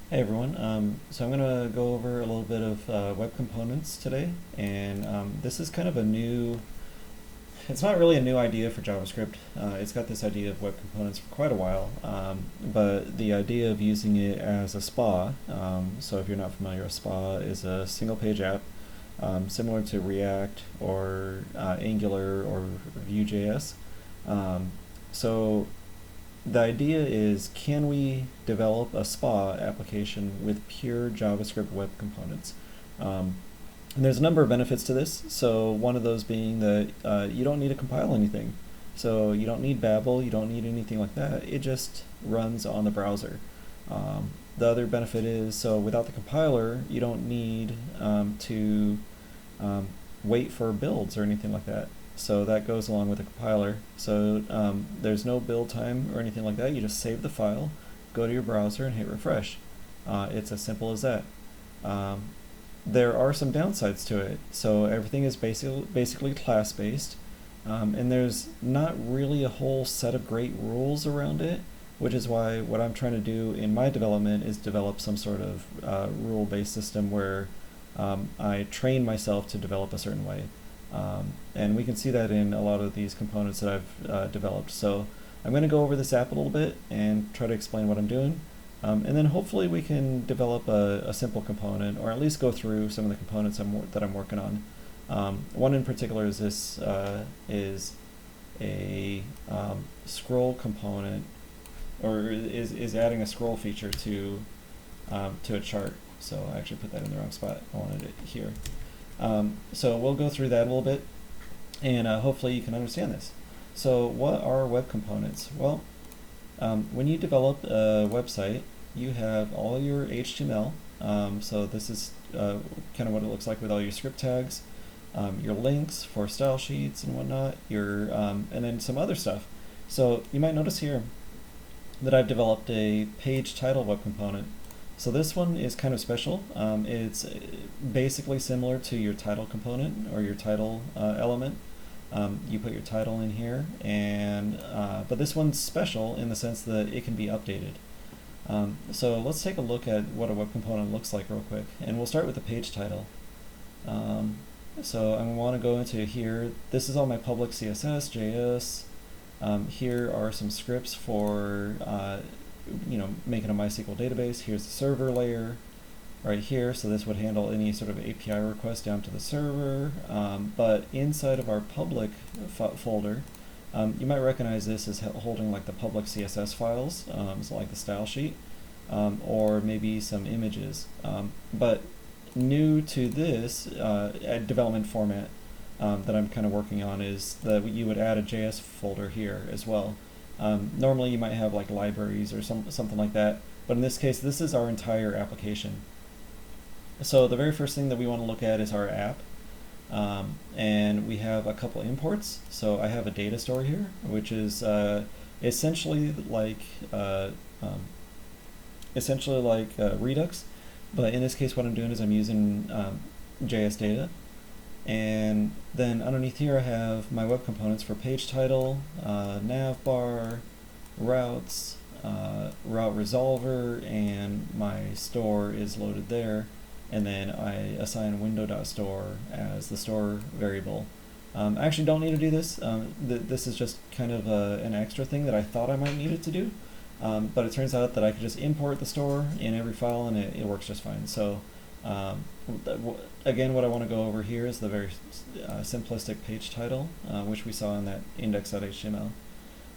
Hey everyone, so I'm going to go over a little bit of web components today, and this is kind of it's not really a new idea for JavaScript. It's got this idea of web components for quite a while, but the idea of using it as a SPA, so if you're not familiar, a SPA is a single page app similar to React or Angular or Vue.js. So the idea is, can we develop a SPA application with pure JavaScript web components? And there's a number of benefits to this. So one of those being that you don't need to compile anything. So you don't need Babel, you don't need anything like that. It just runs on the browser. The other benefit is, so without the compiler, you don't need to wait for builds or anything like that. So that goes along with the compiler. So there's no build time or anything like that. You just save the file, go to your browser, and hit refresh. It's as simple as that. There are some downsides to it. So everything is basically class-based, and there's not really a whole set of great rules around it, which is why what I'm trying to do in my development is develop some sort of rule-based system where I train myself to develop a certain way. And we can see that in a lot of these components that I've developed. So I'm going to go over this app a little bit and try to explain what I'm doing. And then hopefully we can develop a simple component, or at least go through some of the components that I'm working on. One in particular is this is a scroll component, or is adding a scroll feature to a chart. So I actually put that in the wrong spot. I wanted it here. So we'll go through that a little bit, and hopefully you can understand this. So what are web components? Well, when you develop a website, you have all your HTML. So this is kind of what it looks like with all your script tags, your links for style sheets and whatnot, and then some other stuff. So you might notice here that I've developed a page title web component. So this one is kind of special. It's basically similar to your title component or your title element. You put your title in here, and but this one's special in the sense that it can be updated. So let's take a look at what a web component looks like real quick, and we'll start with the page title. So I want to go into here. This is all my public CSS, JS. Here are some scripts for making a MySQL database. Here's the server layer right here. So this would handle any sort of API request down to the server. But inside of our public folder, you might recognize this as holding like the public CSS files, so like the style sheet, or maybe some images. But new to this development format that I'm kind of working on is that you would add a JS folder here as well. Normally you might have like libraries or something like that, but in this case this is our entire application. So the very first thing that we want to look at is our app, and we have a couple imports. So I have a data store here, which is essentially like Redux, but in this case what I'm doing is I'm using JS data. And then underneath here I have my web components for page title, nav bar, routes, route resolver, and my store is loaded there. And then I assign window.store as the store variable. I actually don't need to do this. This is just kind of an extra thing that I thought I might need it to do. But it turns out that I could just import the store in every file and it works just fine. So again, what I want to go over here is the very simplistic page title, which we saw in that index.html.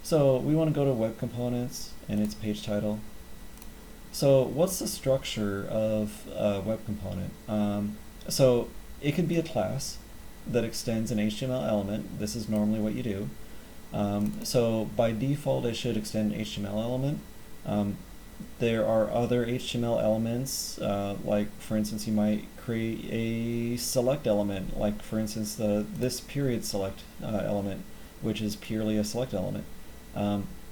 So we want to go to web components and its page title. So what's the structure of a web component? So it can be a class that extends an HTML element. This is normally what you do. So by default it should extend an HTML element. There are other HTML elements, like for instance you might create a select element, like for instance this period select element, which is purely a select element.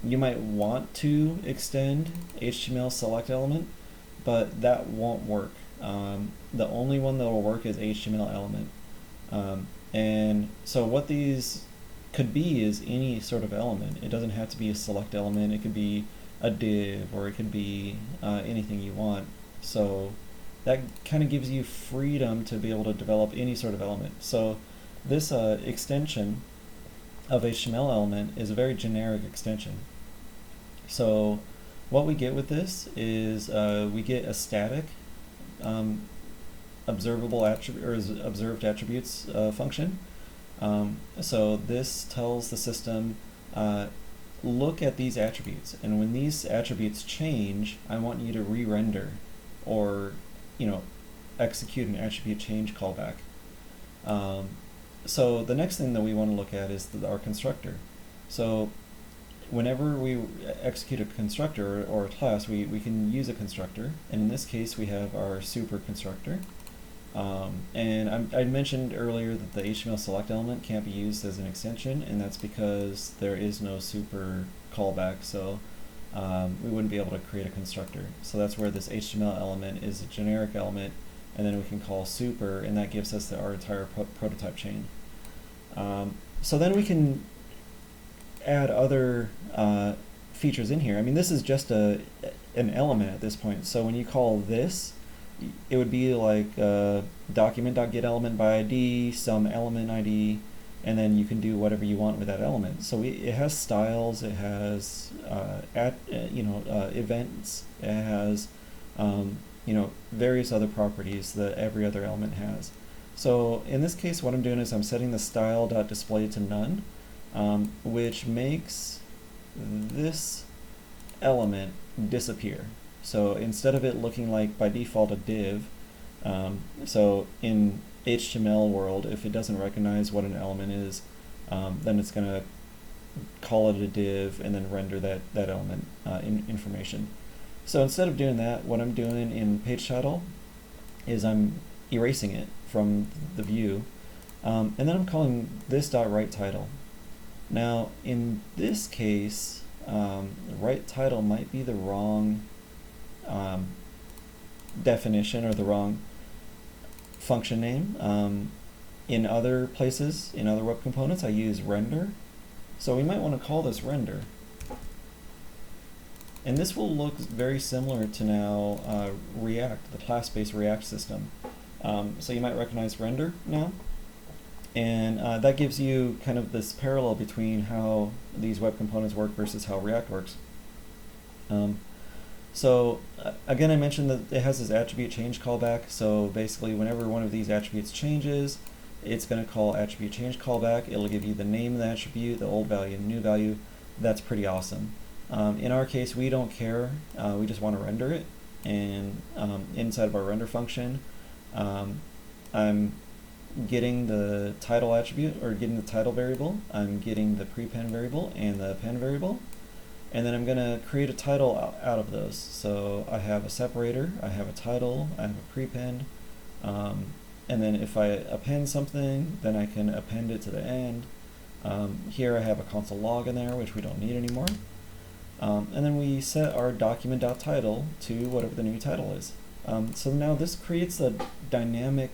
You might want to extend HTML select element, but that won't work. The only one that will work is HTML element. And so what these could be is any sort of element. It doesn't have to be a select element. It could be a div, or it could be anything you want. So that kind of gives you freedom to be able to develop any sort of element. So this extension of HTML element is a very generic extension. So what we get with this is we get a static observable attribute or observed attributes function. So this tells the system, look at these attributes, and when these attributes change, I want you to re-render or execute an attribute change callback. So the next thing that we want to look at is our constructor. So whenever we execute a constructor or a class, we can use a constructor, and in this case we have our super constructor. And I mentioned earlier that the HTML select element can't be used as an extension, and that's because there is no super callback, so we wouldn't be able to create a constructor. So that's where this HTML element is a generic element, and then we can call super, and that gives us our entire prototype chain. So then we can add other features in here. I mean, this is just an element at this point, so when you call this, it would be like document.getElement by ID, some element ID, and then you can do whatever you want with that element. So it has styles, it has events, it has various other properties that every other element has. So in this case, what I'm doing is I'm setting the style.display to none, which makes this element disappear. So instead of it looking like by default a div, so in HTML world, if it doesn't recognize what an element is, then it's going to call it a div and then render that element information. So instead of doing that, what I'm doing in page title is I'm erasing it from the view, and then I'm calling this .write title. Now in this case, write title might be the wrong definition or the wrong function name. In other places, in other web components, I use render. So we might want to call this render. And this will look very similar to now React, the class-based React system. So you might recognize render now. And that gives you kind of this parallel between how these web components work versus how React works. So again, I mentioned that it has this attribute change callback. So basically, whenever one of these attributes changes, it's going to call attribute change callback. It'll give you the name of the attribute, the old value, and the new value. That's pretty awesome. In our case, we don't care. We just want to render it. And inside of our render function, I'm getting the title attribute, or getting the title variable. I'm getting the prepend variable and the append variable. And then I'm going to create a title out of those. So I have a separator, I have a title, I have a prepend, and then if I append something, then I can append it to the end. Here I have a console log in there, which we don't need anymore. And then we set our document.title to whatever the new title is. So now this creates a dynamic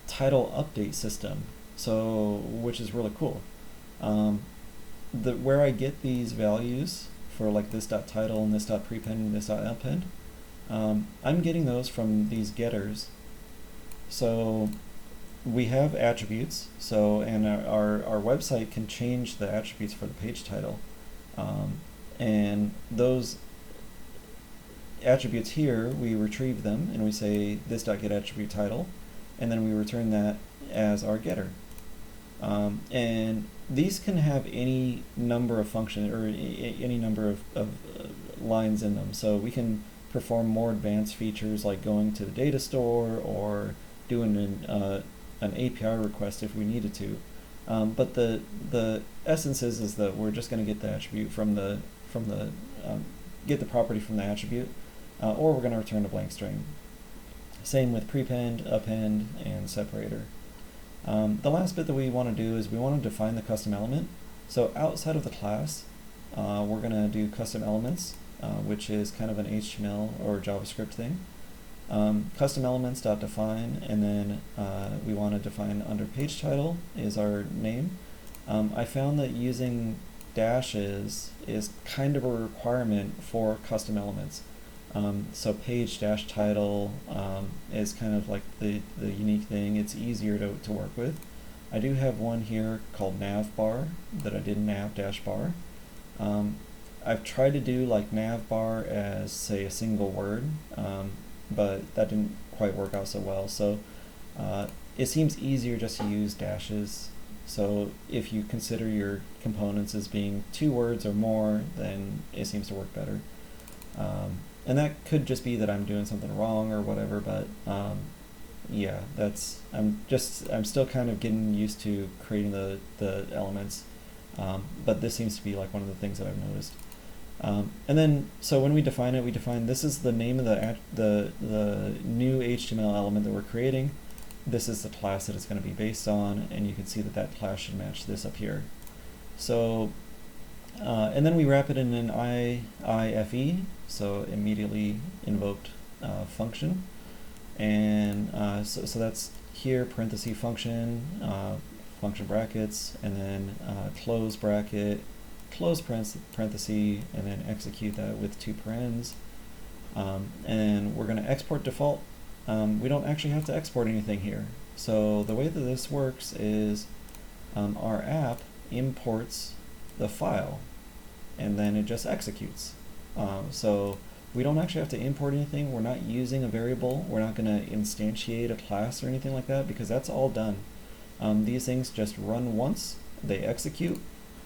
title update system, which is really cool. Where I get these values for like this .title and this .prepend and this .append, I'm getting those from these getters. So we have attributes, and our website can change the attributes for the page title. And those attributes here, we retrieve them and we say this.getAttribute title, and then we return that as our getter. And these can have any number of functions or any number of lines in them. So we can perform more advanced features like going to the data store or doing an API request if we needed to. But the essence is that we're just going to get the attribute get the property from the attribute, or we're going to return a blank string. Same with prepend, append, and separator. The last bit that we want to do is we want to define the custom element. So outside of the class, we're going to do custom elements, which is kind of an HTML or JavaScript thing. Custom elements.define, and then we want to define under page title is our name. I found that using dashes is kind of a requirement for custom elements. So page dash title is kind of like the unique thing. It's easier to work with. I do have one here called nav bar that I did nav dash bar. I've tried to do like nav bar as, say, a single word, but that didn't quite work out so well. So it seems easier just to use dashes. So if you consider your components as being 2 words or more, then it seems to work better. And that could just be that I'm doing something wrong or whatever, but yeah, I'm still kind of getting used to creating the elements, but this seems to be like one of the things that I've noticed. And then, so when we define it, we define this is the name of the new HTML element that we're creating. This is the class that it's going to be based on, and you can see that that class should match this up here. So, and then we wrap it in an IFE, so immediately invoked function. And so that's here, parenthesis function, function brackets, and then close bracket, close parenthesis, and then execute that with 2 parens. And we're going to export default. We don't actually have to export anything here. So the way that this works is our app imports the file, and then it just executes. So we don't actually have to import anything. We're not using a variable. We're not going to instantiate a class or anything like that, because that's all done. These things just run once, they execute,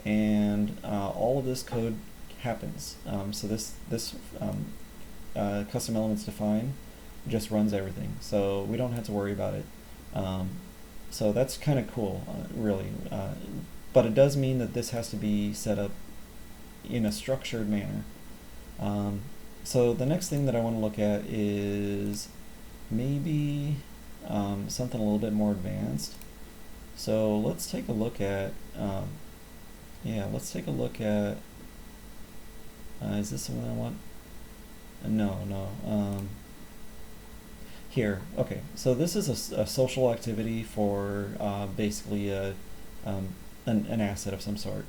and all of this code happens. So this custom elements define just runs everything. So we don't have to worry about it. So that's kind of cool, really. But it does mean that this has to be set up in a structured manner. So the next thing that I want to look at is maybe something a little bit more advanced. So let's take a look at, let's take a look at, is this the one I want? No. Here, okay, so this is a social activity for basically an asset of some sort.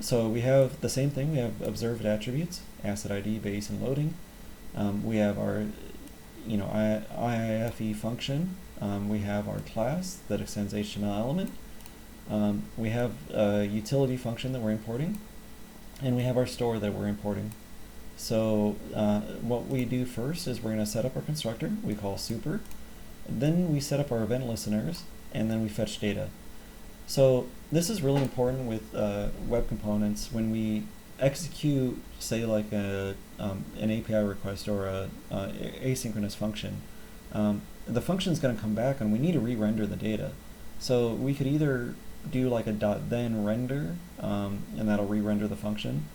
So we have the same thing. We have observed attributes, asset ID, base, and loading. We have our, IIFE function. We have our class that extends HTML element. We have a utility function that we're importing, and we have our store that we're importing. So what we do first is we're going to set up our constructor. We call super. Then we set up our event listeners, and then we fetch data. So this is really important with web components. When we execute, say, like an API request or a asynchronous function, the function is going to come back, and we need to re-render the data. So we could either do like a .then render, and that'll re-render the function,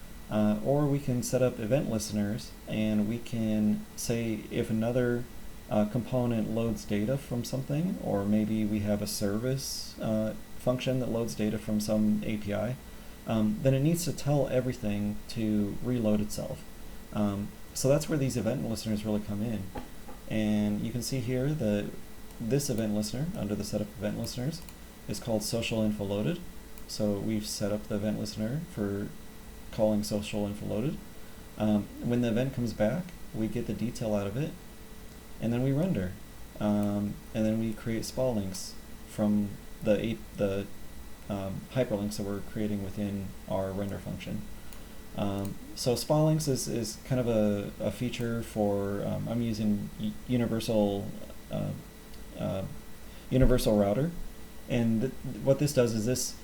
or we can set up event listeners, and we can say if another component loads data from something, or maybe we have a service function that loads data from some API, then it needs to tell everything to reload itself. So that's where these event listeners really come in. And you can see here that this event listener, under the setup event listeners, is called social info loaded. So we've set up the event listener for calling social info loaded. When the event comes back, we get the detail out of it, and then we render. And then we create SPA links from the hyperlinks that we're creating within our render function. So SPA links is kind of a feature for, I'm using universal router, and what this does is this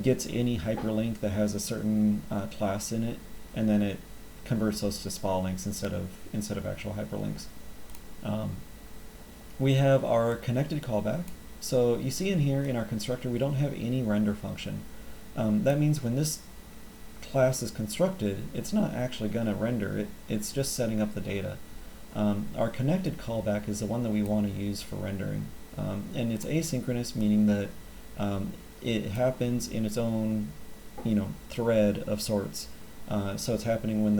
gets any hyperlink that has a certain class in it, and then it converts those to SPA links instead of actual hyperlinks. We have our connected callback. So you see in here in our constructor, we don't have any render function. That means when this class is constructed, it's not actually going to render it. It's just setting up the data. Our connected callback is the one that we want to use for rendering, and it's asynchronous, meaning that it happens in its own, thread of sorts. So it's happening when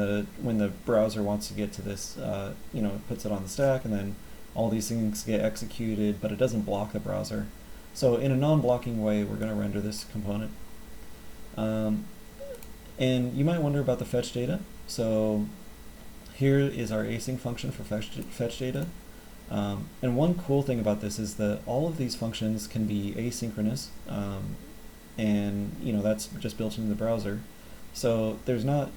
the browser wants to get to this, it puts it on the stack, and then all these things get executed, but it doesn't block the browser. So in a non-blocking way, we're going to render this component. And you might wonder about the fetch data. So here is our async function for fetch data. And one cool thing about this is that all of these functions can be asynchronous, and that's just built into the browser. So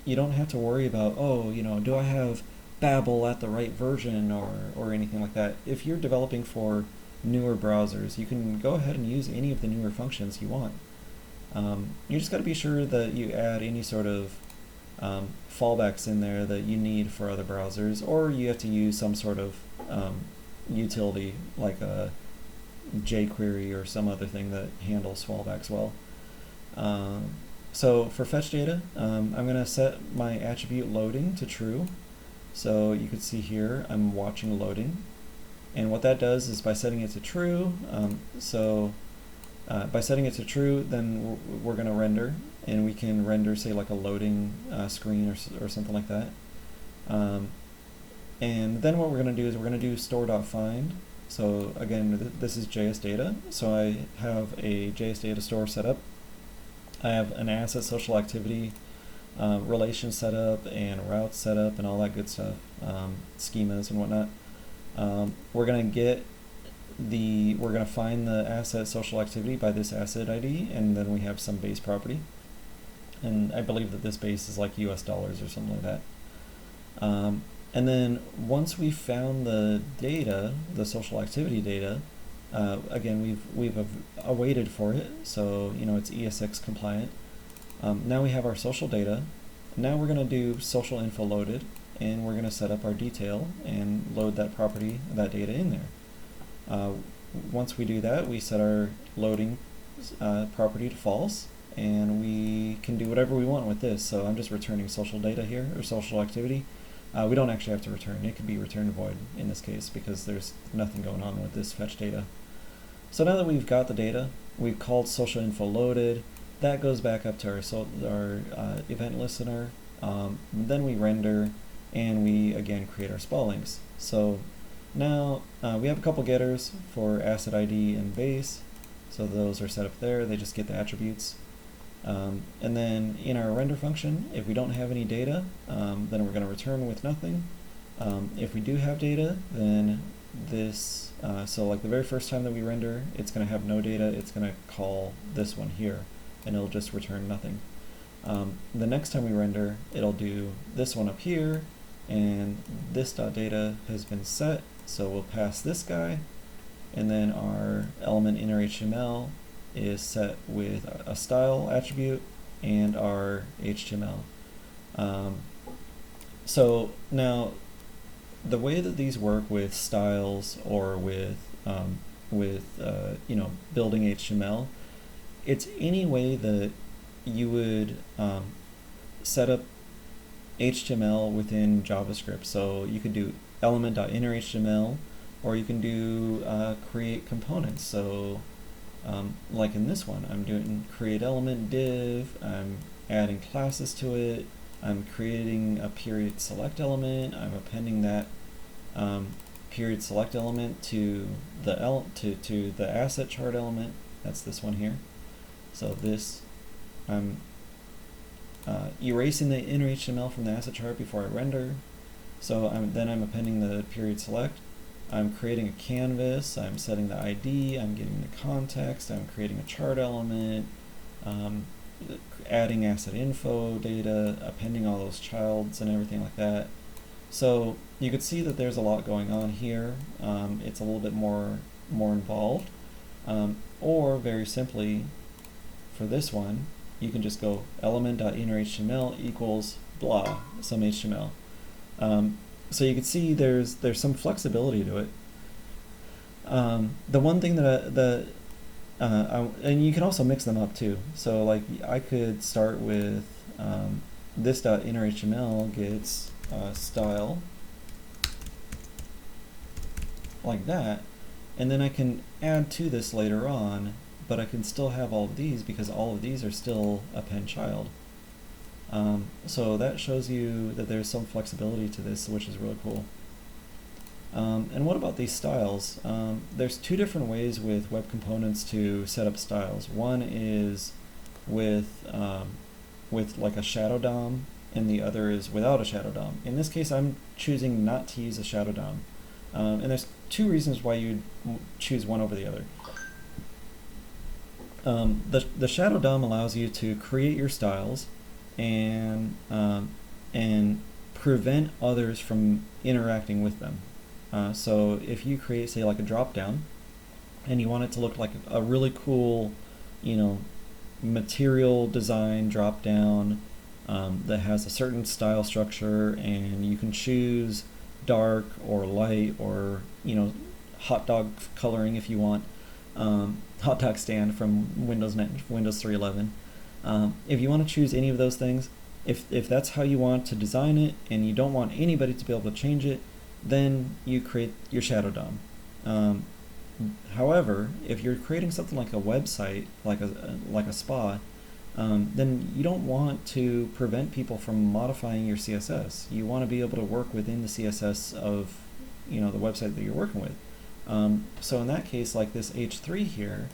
you don't have to worry about, oh, do I have Babel at the right version or anything like that. If you're developing for newer browsers, you can go ahead and use any of the newer functions you want. You just got to be sure that you add any sort of fallbacks in there that you need for other browsers, or you have to use some sort of utility like a jQuery or some other thing that handles fallbacks well. So for fetch data, I'm going to set my attribute loading to true. So you can see here I'm watching loading. And what that does is by setting it to true, by setting it to true, then we're going to render, and we can render, say, like a loading screen or something like that. And then what we're going to do is we're going to do store.find. So again, this is JS data. So I have a JS data store set up. I have an asset social activity relation set up and routes set up and all that good stuff, schemas and whatnot. We're going to find the asset social activity by this asset ID, and then we have some base property. And I believe that this base is like US dollars or something like that. And then once we found the data, the social activity data, again, we've awaited for it, so it's ESX compliant. Now we have our social data. Now we're going to do social info loaded, and we're going to set up our detail and load that property, that data in there. Once we do that, we set our loading property to false, and we can do whatever we want with this. So I'm just returning social data here, or social activity. We don't actually have to return. It could be return void in this case because there's nothing going on with this fetch data. So now that we've got the data, we've called social info loaded. That goes back up to our event listener. Then we render, and we again create our SPA links. So now we have a couple getters for asset ID and base. So those are set up there. They just get the attributes. And then in our render function, if we don't have any data, then we're going to return with nothing. If we do have data, then this, so like the very first time that we render, it's going to have no data. It's going to call this one here, and it'll just return nothing. The next time we render, it'll do this one up here, and this .data has been set, so we'll pass this guy, and then our element inner HTML is set with a style attribute and our HTML. So now the way that these work with styles or with building HTML, it's any way that you would set up HTML within JavaScript. So you could do element.innerHTML, or you can do create components. So like in this one, I'm doing create element div, I'm adding classes to it, I'm creating a period select element, I'm appending that period select element to the asset chart element. That's this one here. So this, I'm erasing the inner HTML from the asset chart before I render. So then I'm appending the period select. I'm creating a canvas, I'm setting the ID, I'm getting the context, I'm creating a chart element, adding asset info data, appending all those childs and everything like that. So you could see that there's a lot going on here. It's a little bit more involved. Or very simply, for this one, you can just go element.innerHTML equals blah, some HTML. So you can see there's some flexibility to it. The one thing and you can also mix them up too. So like I could start with this .innerHTML gets style like that, and then I can add to this later on, but I can still have all of these because all of these are still append child. So that shows you that there's some flexibility to this, which is really cool. And what about these styles? There's two different ways with web components to set up styles. One is with like a shadow DOM, and the other is without a shadow DOM. In this case, I'm choosing not to use a shadow DOM. And there's two reasons why you'd choose one over the other. The shadow DOM allows you to create your styles and prevent others from interacting with them. So if you create, say, like a drop-down, and you want it to look like a really cool, material design drop-down that has a certain style structure, and you can choose dark or light or hot dog coloring if you want. Hot dog stand from Windows 3.11. If you want to choose any of those things, if that's how you want to design it and you don't want anybody to be able to change it, then you create your shadow DOM. However, if you're creating something like a website, like a spa, then you don't want to prevent people from modifying your CSS. You want to be able to work within the CSS of the website that you're working with. So in that case, like this H3 here,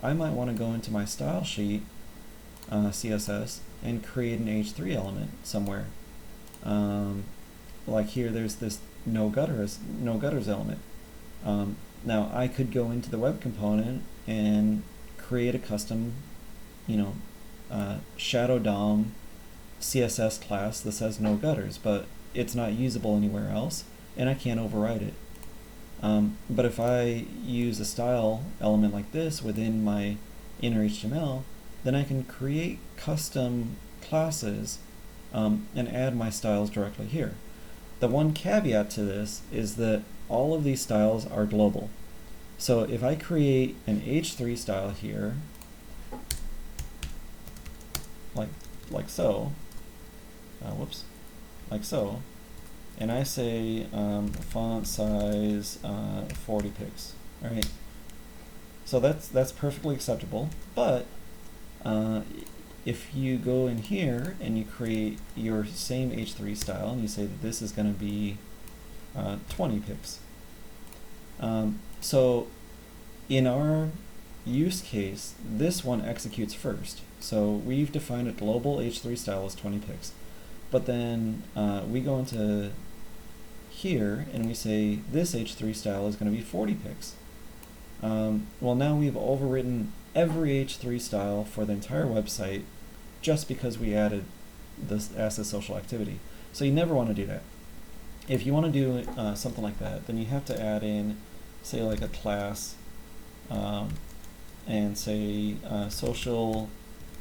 I might want to go into my style sheet CSS and create an H3 element somewhere. Like here, there's this no gutters element. Now I could go into the web component and create a custom, shadow DOM CSS class that says no gutters, but it's not usable anywhere else, and I can't override it. But if I use a style element like this within my inner HTML, then I can create custom classes and add my styles directly here. The one caveat to this is that all of these styles are global. So if I create an H3 style here, like so, like so, and I say font size 40 pixels, right? So that's perfectly acceptable. But if you go in here and you create your same H3 style and you say that this is going to be 20 pixels. So in our use case, this one executes first. So we've defined a global H3 style as 20 pixels. But then we go into here and we say this H3 style is going to be 40 pixels. Well, now we've overwritten every H3 style for the entire website just because we added this as a social activity. So you never want to do that. If you want to do something like that, then you have to add in, say, like a class and say social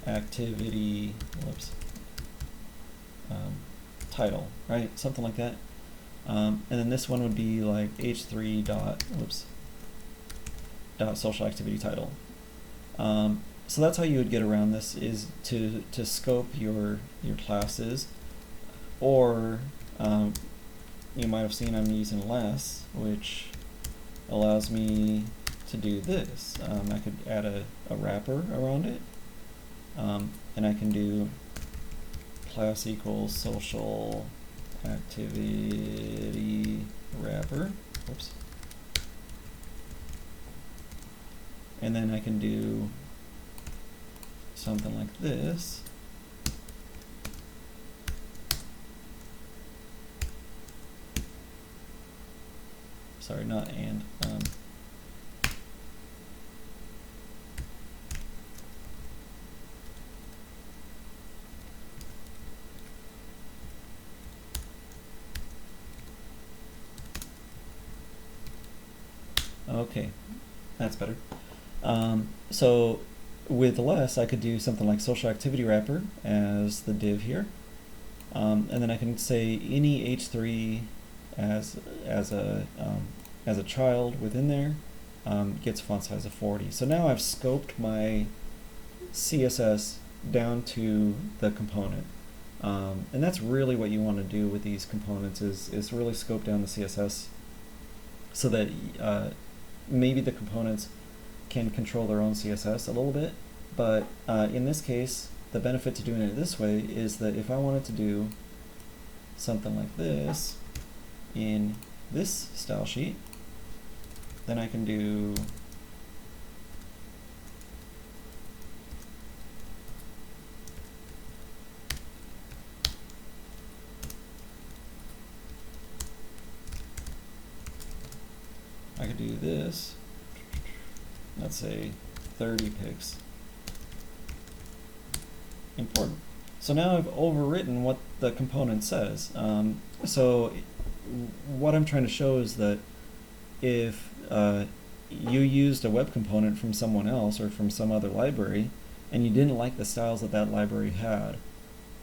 activity title, right? Something like that. And then this one would be like h3 dot social activity title. So that's how you would get around this, is to scope your classes, or you might have seen I'm using less, which allows me to do this. I could add a wrapper around it, and I can do class equals social activity wrapper. Whoops. And then I can do something like this. Sorry, not and. Okay, that's better. So with less, I could do something like social activity wrapper as the div here, and then I can say any H3 as a child within there gets font size of 40. So now I've scoped my CSS down to the component, and that's really what you want to do with these components, is really scope down the CSS so that maybe the components can control their own CSS a little bit. But in this case, the benefit to doing it this way is that if I wanted to do something like this in this style sheet, then I can do I could do this, let's say 30 pixels. Important. So now I've overwritten what the component says. So what I'm trying to show is that if you used a web component from someone else or from some other library, and you didn't like the styles that that library had,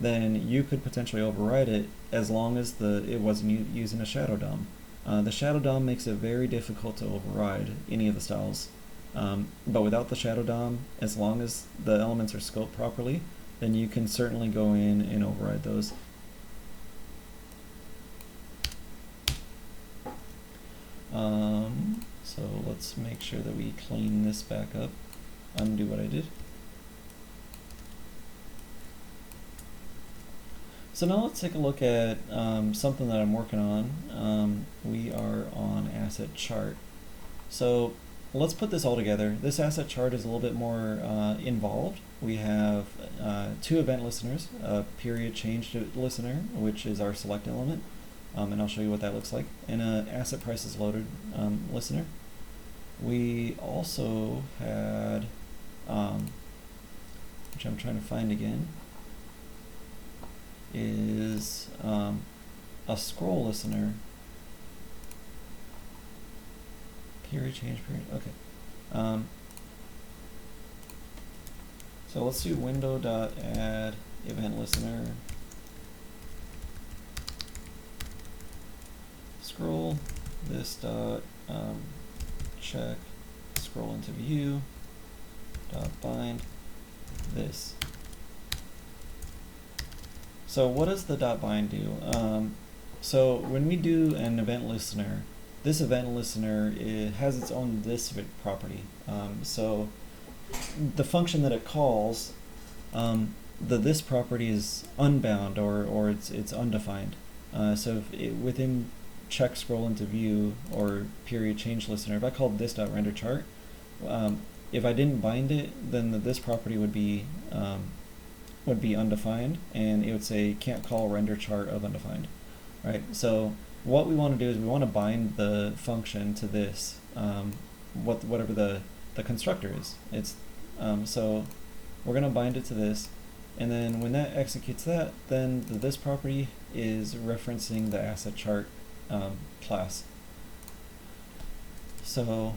then you could potentially override it as long as it wasn't using a shadow DOM. The shadow DOM makes it very difficult to override any of the styles. But without the shadow DOM, as long as the elements are scoped properly, then you can certainly go in and override those. So let's make sure that we clean this back up, undo what I did. So now let's take a look at something that I'm working on. We are on asset chart. So let's put this all together. This asset chart is a little bit more involved. We have two event listeners, a period changed listener, which is our select element, and I'll show you what that looks like, and an asset prices loaded listener. We also had, which I'm trying to find again, is a scroll listener. Period change period. Okay. So let's do window.add event listener scroll this dot check scroll into view dot bind this. So what does the dot bind do? So when we do an event listener, this event listener has its own this property. So the function that it calls, the this property is unbound or it's undefined. So if within check scroll into view or period change listener, if I called this dot render chart, if I didn't bind it, then this property would be undefined, and it would say can't call render chart of undefined, right? So what we want to do is we want to bind the function to this, whatever the constructor is. It's so we're going to bind it to this, and then when that executes that, then this property is referencing the asset chart class. So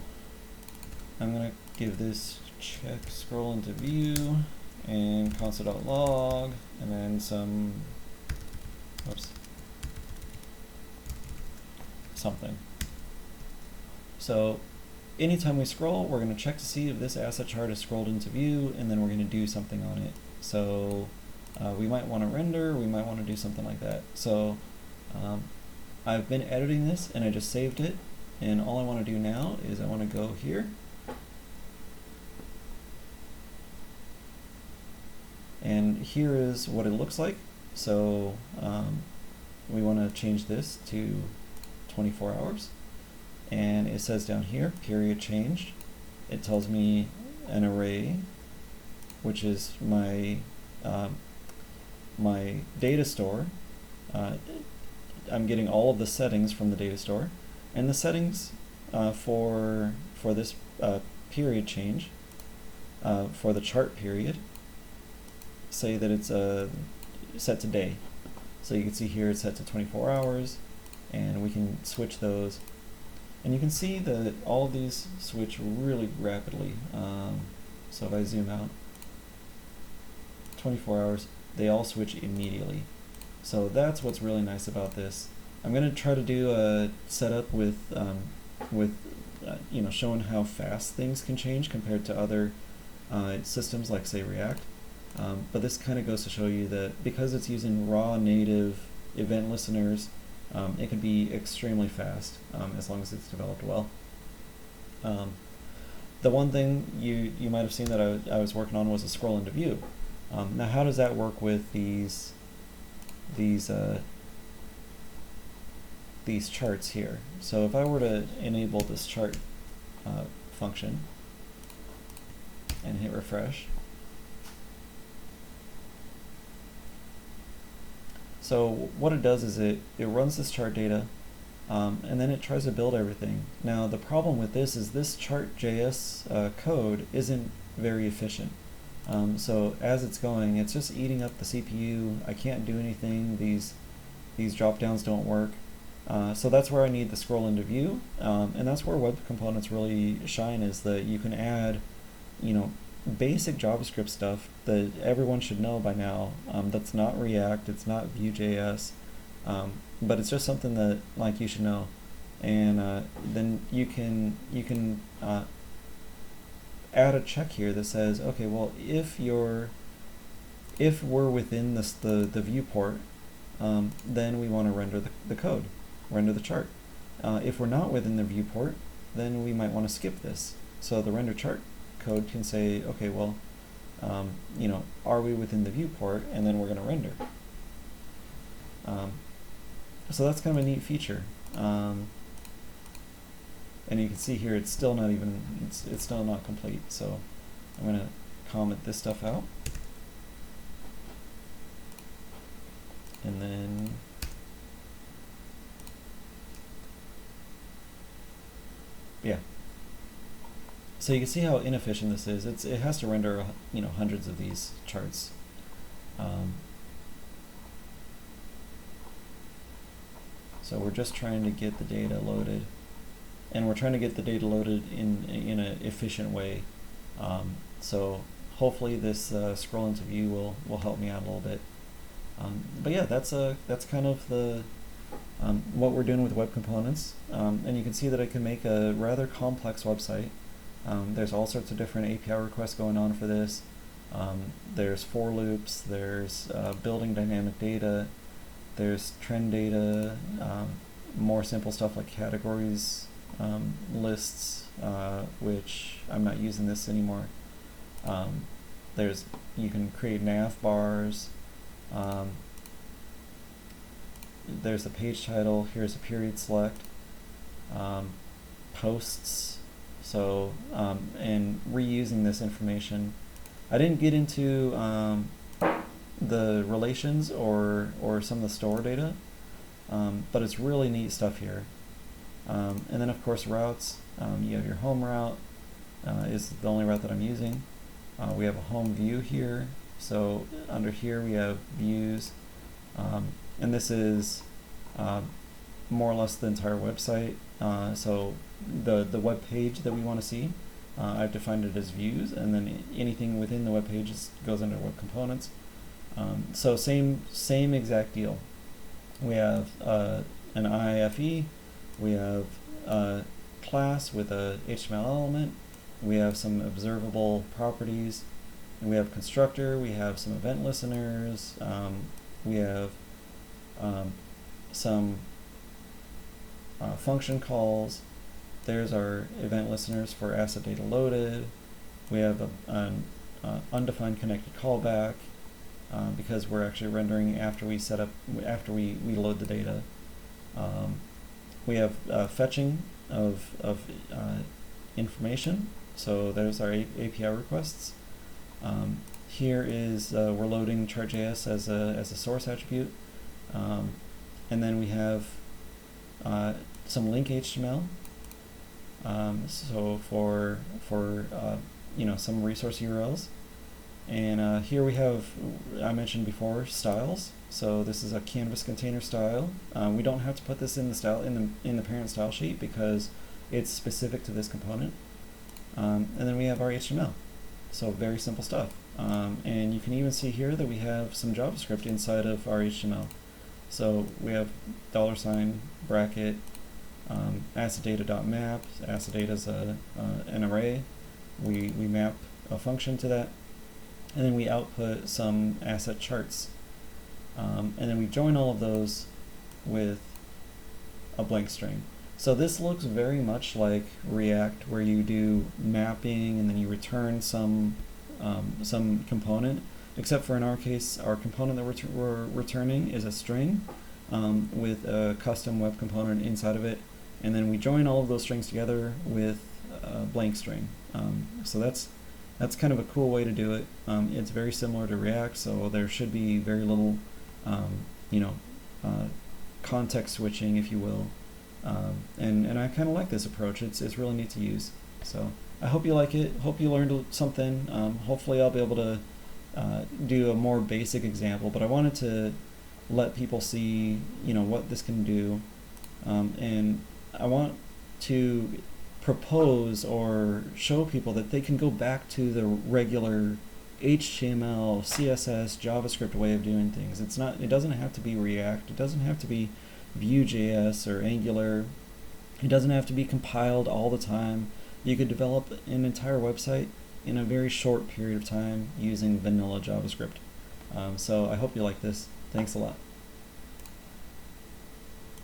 I'm going to give this check scroll into view and console.log, and then some, something. So anytime we scroll, we're going to check to see if this asset chart is scrolled into view, and then we're going to do something on it. So we might want to render, we might want to do something like that. So I've been editing this, and I just saved it, and all I want to do now is I want to go here, and here is what it looks like. So we want to change this to 24 hours, and it says down here period changed. It tells me an array, which is my my data store. I'm getting all of the settings from the data store, and the settings for this period change for the chart period say that it's set to day. So you can see here it's set to 24 hours, and we can switch those, and you can see that all of these switch really rapidly. So if I zoom out, 24 hours, they all switch immediately. So that's what's really nice about this. I'm going to try to do a setup with showing how fast things can change compared to other systems like, say, React. But this kind of goes to show you that because it's using raw native event listeners, it can be extremely fast as long as it's developed well. The one thing you might have seen that I was working on was a scroll into view. Now how does that work with these charts here? So if I were to enable this chart function and hit refresh, so what it does is it runs this chart data, and then it tries to build everything. Now the problem with this is this chart.js code isn't very efficient. So as it's going, it's just eating up the CPU. I can't do anything. These drop downs don't work. So that's where I need the scroll into view, and that's where web components really shine, is that you can add, basic JavaScript stuff that everyone should know by now. That's not React, it's not Vue.js, but it's just something that you should know, and then you can add a check here that says, okay, well, if we're within the viewport, then we want to render the code, render the chart. If we're not within the viewport, then we might want to skip this. So the render chart code can say, okay, well, are we within the viewport, and then we're going to render. So that's kind of a neat feature. And you can see here it's still not even, it's still not complete. So I'm going to comment this stuff out. And then yeah. So you can see how inefficient this is. It has to render hundreds of these charts. So we're just trying to get the data loaded, and we're trying to get the data loaded in an efficient way. So hopefully this scroll into view will help me out a little bit. But yeah, that's kind of the what we're doing with web components, and you can see that I can make a rather complex website. There's all sorts of different API requests going on for this. There's for loops, there's building dynamic data, there's trend data, more simple stuff like categories, lists, which I'm not using this anymore. You can create nav bars. There's a page title, here's a period select, posts, so, and reusing this information. I didn't get into the relations or some of the store data, but it's really neat stuff here. And then of course routes, you have your home route, is the only route that I'm using. We have a home view here, so under here we have views, and this is more or less the entire website. So the web page that we want to see, I've defined it as views, and then anything within the web page goes under web components. So same exact deal. We have an IIFE, we have a class with a HTML element, we have some observable properties, and we have constructor, we have some event listeners, we have some function calls. There's our event listeners for asset data loaded. We have an undefined connected callback, because we're actually rendering after we load the data. We have fetching of information. So there's our API requests. Here is we're loading chart.js as a source attribute, and then we have some link HTML. So for some resource URLs, and here we have, I mentioned before, styles. So this is a canvas container style. We don't have to put this in the style in the parent style sheet because it's specific to this component. And then we have our HTML. So very simple stuff. And you can even see here that we have some JavaScript inside of our HTML. So we have $ bracket, asset data.map. Asset data is an array. We map a function to that, and then we output some asset charts. And then we join all of those with a blank string. So this looks very much like React, where you do mapping and then you return some component, except for in our case, our component that we're returning is a string with a custom web component inside of it, and then we join all of those strings together with a blank string. So that's kind of a cool way to do it. It's very similar to React, so there should be very little context switching, if you will. And I kind of like this approach. It's really neat to use. So I hope you like it. Hope you learned something. Hopefully I'll be able to do a more basic example, but I wanted to let people see, what this can do, and I want to propose or show people that they can go back to the regular HTML, CSS, JavaScript way of doing things. It doesn't have to be React. It doesn't have to be Vue.js or Angular. It doesn't have to be compiled all the time. You could develop an entire website in a very short period of time using vanilla JavaScript. So I hope you like this. Thanks a lot.